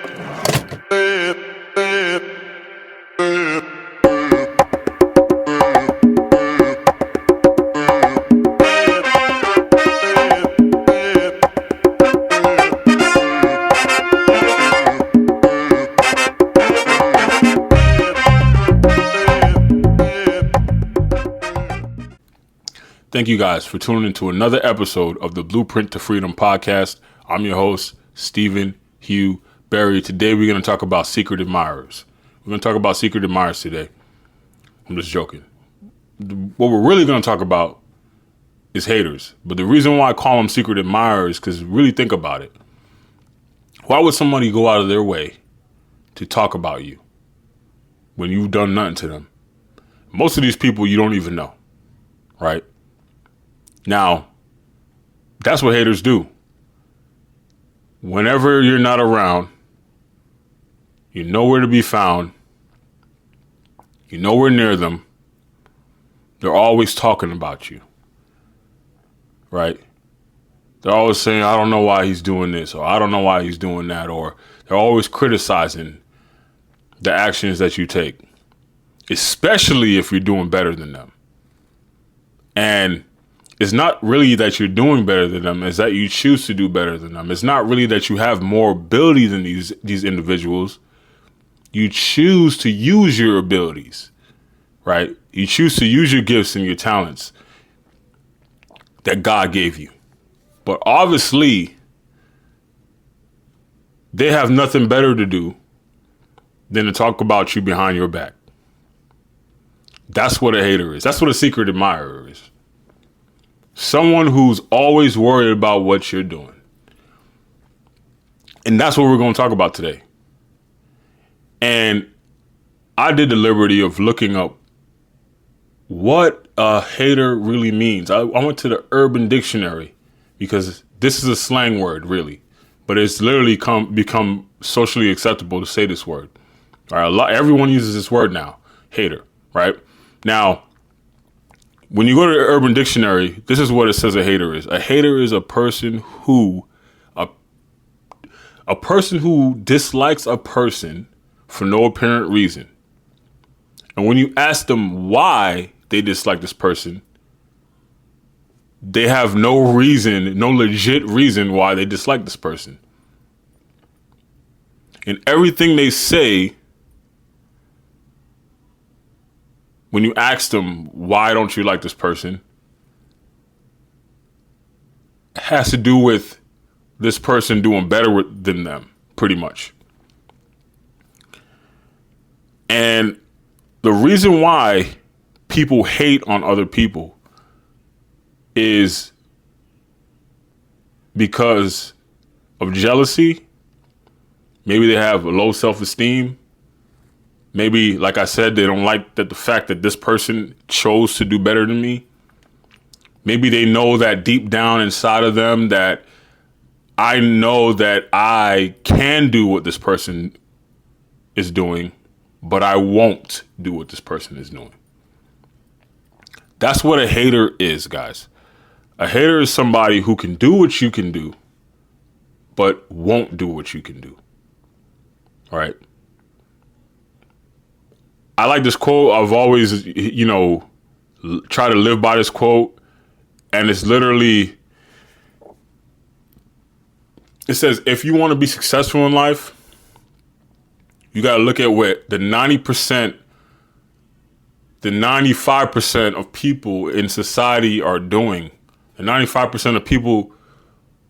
Thank you guys for tuning into another episode of the Blueprint to Freedom podcast. I'm your host, Stephen Hugh Berry. Today we're going to talk about secret admirers. We're going to talk about secret admirers today. I'm just joking. What we're really going to talk about is haters. But the reason why I call them secret admirers is because really think about it. Why would somebody go out of their way to talk about you when you've done nothing to them? Most of these people you don't even know, right? Now, that's what haters do. Whenever you're not around, you're nowhere to be found, you're nowhere near them, they're always talking about you, right? They're always saying, I don't know why he's doing this, or I don't know why he's doing that, or they're always criticizing the actions that you take, especially if you're doing better than them. And it's not really that you're doing better than them, it's that you choose to do better than them. It's not really that you have more ability than these individuals. You choose to use your abilities, right? You choose to use your gifts and your talents that God gave you. But obviously, they have nothing better to do than to talk about you behind your back. That's what a hater is. That's what a secret admirer is. Someone who's always worried about what you're doing. And that's what we're going to talk about today. And I did the liberty of looking up what a hater really means. I went to the Urban Dictionary because this is a slang word, really. But it's literally become socially acceptable to say this word. All right, everyone uses this word now, hater, right? Now, when you go to the Urban Dictionary, this is what it says a hater is. A hater is a person who dislikes a person for no apparent reason. And when you ask them why they dislike this person, they have no reason, no legit reason why they dislike this person. And everything they say, when you ask them, why don't you like this person, has to do with this person doing better than them, pretty much. And the reason why people hate on other people is because of jealousy. Maybe they have a low self-esteem. Maybe, like I said, they don't like the fact that this person chose to do better than me. Maybe they know that deep down inside of them that I know that I can do what this person is doing, but I won't do what this person is doing. That's what a hater is, guys. A hater is somebody who can do what you can do, but won't do what you can do. All right. I like this quote. I've always, try to live by this quote. And it's literally, it says, if you want to be successful in life, you got to look at what the 95% of people in society are doing. The 95% of people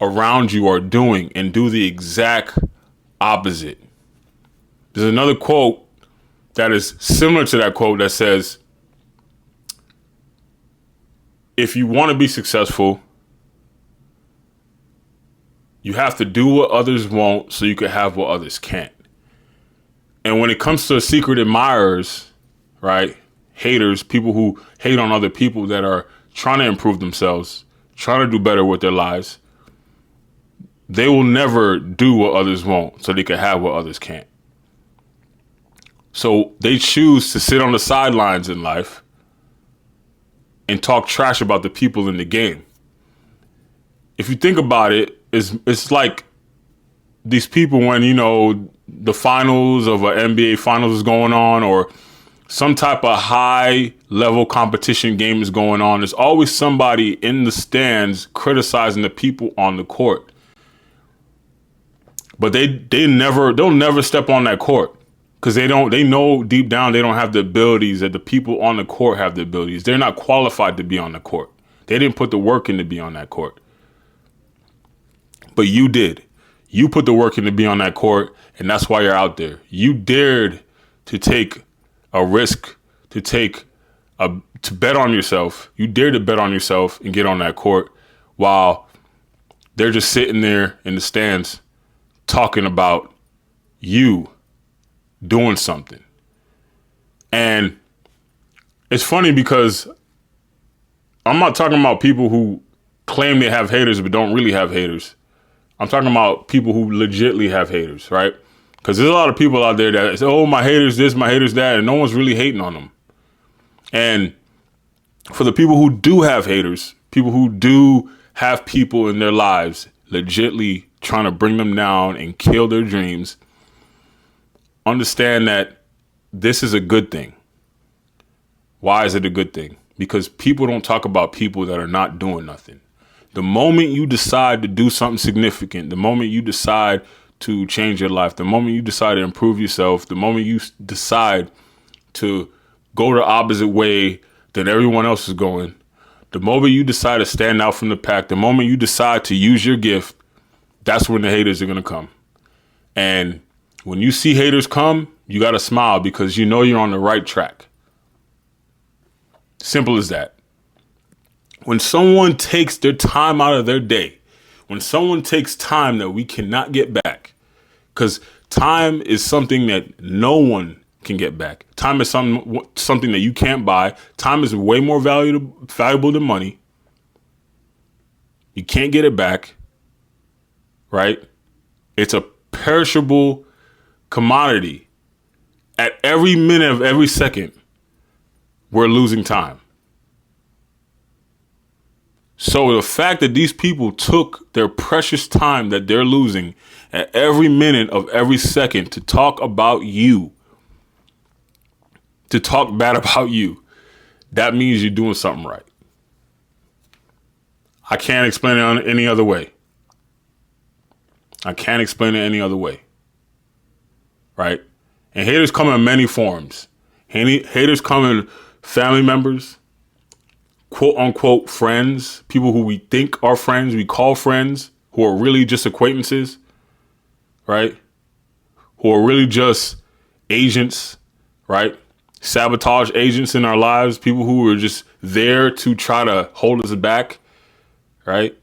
around you are doing, and do the exact opposite. There's another quote that is similar to that quote that says, if you want to be successful, you have to do what others won't so you can have what others can't. And when it comes to secret admirers, right, haters, people who hate on other people that are trying to improve themselves, trying to do better with their lives, they will never do what others won't so they can have what others can't. So they choose to sit on the sidelines in life and talk trash about the people in the game. If you think about it, it's like these people when, the finals of an NBA finals is going on, or some type of high level competition game is going on, there's always somebody in the stands criticizing the people on the court. But they'll never step on that court because they know deep down they don't have the abilities that the people on the court have the abilities. They're not qualified to be on the court. They didn't put the work in to be on that court. But you did. You put the work in to be on that court, and that's why you're out there. You dared to take a risk, to bet on yourself. You dared to bet on yourself and get on that court while they're just sitting there in the stands talking about you doing something. And it's funny because I'm not talking about people who claim they have haters but don't really have haters. I'm talking about people who legitimately have haters, right? Because there's a lot of people out there that say, oh, my haters this, my haters that, and no one's really hating on them. And for the people who do have haters, people who do have people in their lives legitimately trying to bring them down and kill their dreams, understand that this is a good thing. Why is it a good thing? Because people don't talk about people that are not doing nothing. The moment you decide to do something significant, the moment you decide to change your life, the moment you decide to improve yourself, the moment you decide to go the opposite way than everyone else is going, the moment you decide to stand out from the pack, the moment you decide to use your gift, that's when the haters are going to come. And when you see haters come, you got to smile because you know you're on the right track. Simple as that. When someone takes their time out of their day, when someone takes time that we cannot get back, because time is something that no one can get back. Time is something that you can't buy. Time is way more valuable than money. You can't get it back, right? It's a perishable commodity. At every minute of every second, we're losing time. So the fact that these people took their precious time that they're losing at every minute of every second to talk about you, to talk bad about you, that means you're doing something right. I can't explain it any other way. I can't explain it any other way. Right? And haters come in many forms. Haters come in family members, quote unquote friends, people who we think are friends, we call friends, who are really just acquaintances, right? Who are really just agents, right? Sabotage agents in our lives, people who are just there to try to hold us back, right?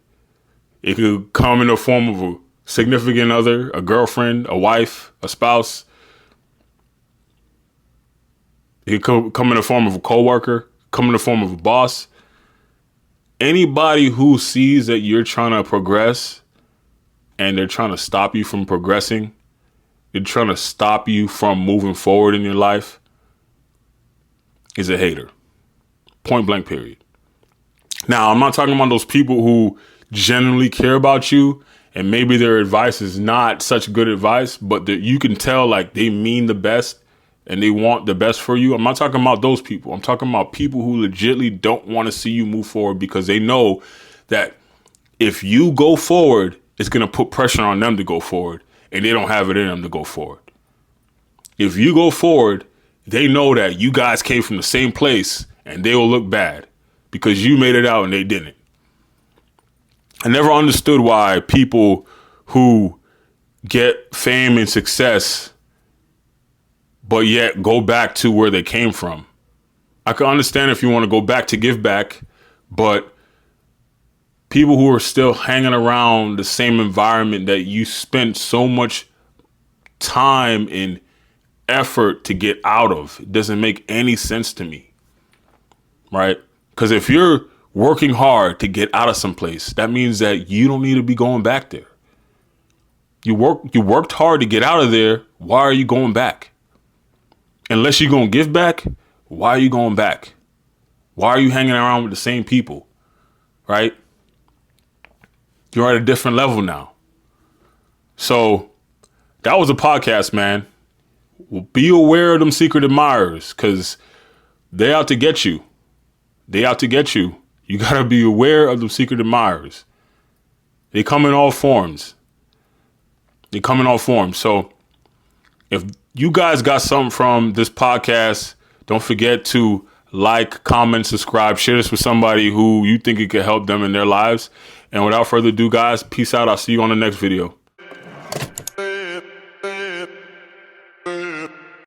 It could come in the form of a significant other, a girlfriend, a wife, a spouse. It could come in the form of a coworker, come in the form of a boss. Anybody who sees that you're trying to progress and they're trying to stop you from progressing, they're trying to stop you from moving forward in your life, is a hater. Point blank, period. Now, I'm not talking about those people who genuinely care about you and maybe their advice is not such good advice, but you can tell like they mean the best and they want the best for you. I'm not talking about those people. I'm talking about people who legitimately don't want to see you move forward because they know that if you go forward, it's going to put pressure on them to go forward and they don't have it in them to go forward. If you go forward, they know that you guys came from the same place and they will look bad because you made it out and they didn't. I never understood why people who get fame and success but yet go back to where they came from. I can understand if you want to go back to give back, but people who are still hanging around the same environment that you spent so much time and effort to get out of, it doesn't make any sense to me, right? Because if you're working hard to get out of someplace, that means that you don't need to be going back there. You worked hard to get out of there. Why are you going back? Unless you're going to give back, why are you going back? Why are you hanging around with the same people, right? You're at a different level now. So That was a podcast, man. Be aware of them secret admirers, because they out to get you. They out to get you. You got to be aware of them secret admirers. They come in all forms. They come in all forms. So if you guys got something from this podcast, don't forget to like, comment, subscribe, share this with somebody who you think it could help them in their lives. And without further ado, guys, peace out. I'll see you on the next video.